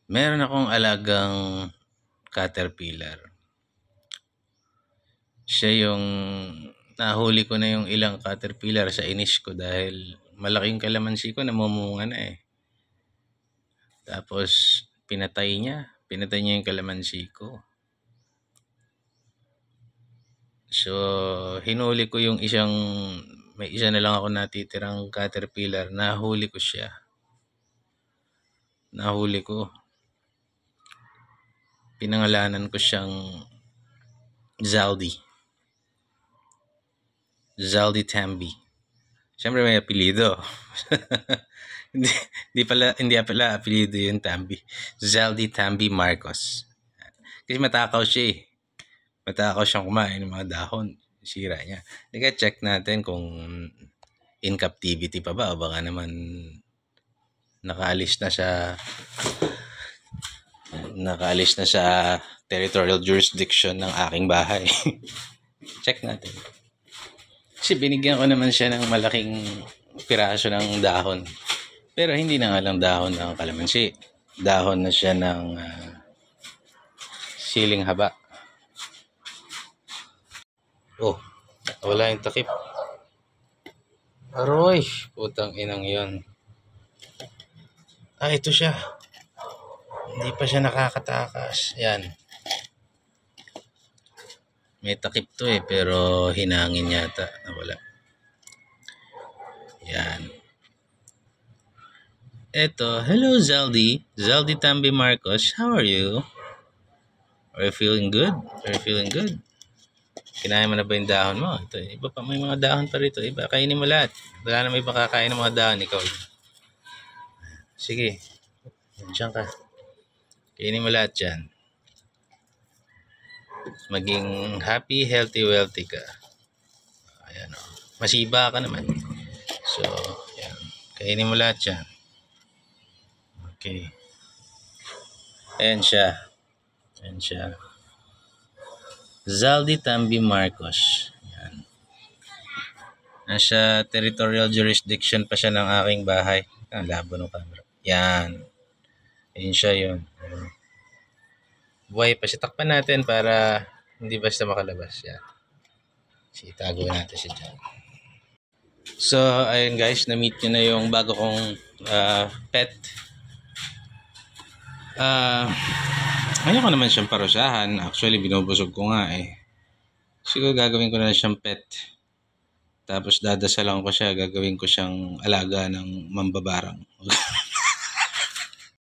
Meron akong alagang caterpillar. Siya yung nahuli ko na yung ilang caterpillar sa inis ko dahil malaking kalamansi ko namumunga na eh. Tapos pinatay niya. Pinatay niya yung kalamansi ko. So, hinuli ko yung may isa na lang ako natitirang caterpillar. Nahuli ko siya. Nahuli ko. Pinangalanan ko siyang Zaldi. Zaldi Tambi. Siyempre may apelido. hindi pala apelido yung Tambi. Zaldi Tambi Marcos. Kasi matakaw siya eh. Matakaw siyang kumain ng mga dahon. Sira niya. Teka, check natin kung in captivity pa ba o baka naman nakaalis na sa territorial jurisdiction ng aking bahay. Check natin. Kasi binigyan ko naman siya ng malaking piraso ng dahon. Pero hindi na nga lang dahon ng kalamansi. Dahon na siya ng siling haba. Oh, wala yung takip. Aroy, putang inang yon. Ito siya. Hindi pa siya nakakatakas. Yan. May takip to eh, pero hinangin yata. Nawala. Yan. Eto, hello Zaldi. Zaldi Tambi Marcos, how are you? Are you feeling good? Kinain mo na ba yung dahon mo? Ito, iba pa, may mga dahon pa rito. Iba, kainin mo lahat. Wala na may iba kakain ng mga dahon. Ikaw. Sige. Diyan ka. Kainin mo lahat dyan. Maging happy, healthy, wealthy ka. Ayan o. Masiba ka naman. So, yan. Kainin mo lahat dyan. Okay. Ayan siya. Zaldi Tambi Marcos. Yan. Nasa territorial jurisdiction pa siya ng aking bahay. Ang labo ng camera. Yan. Ayun siya yun. Buhay pa siya. Takpan natin para hindi basta makalabas. Yan. Itago natin siya dyan. So, ayun guys. Na-meet nyo na yung bago kong pet. Ayaw ko naman siyang parusahan. Actually, binubusog ko nga eh. Siguro gagawin ko na siyang pet. Tapos dadasalan ko siya. Gagawin ko siyang alaga ng mambabarang.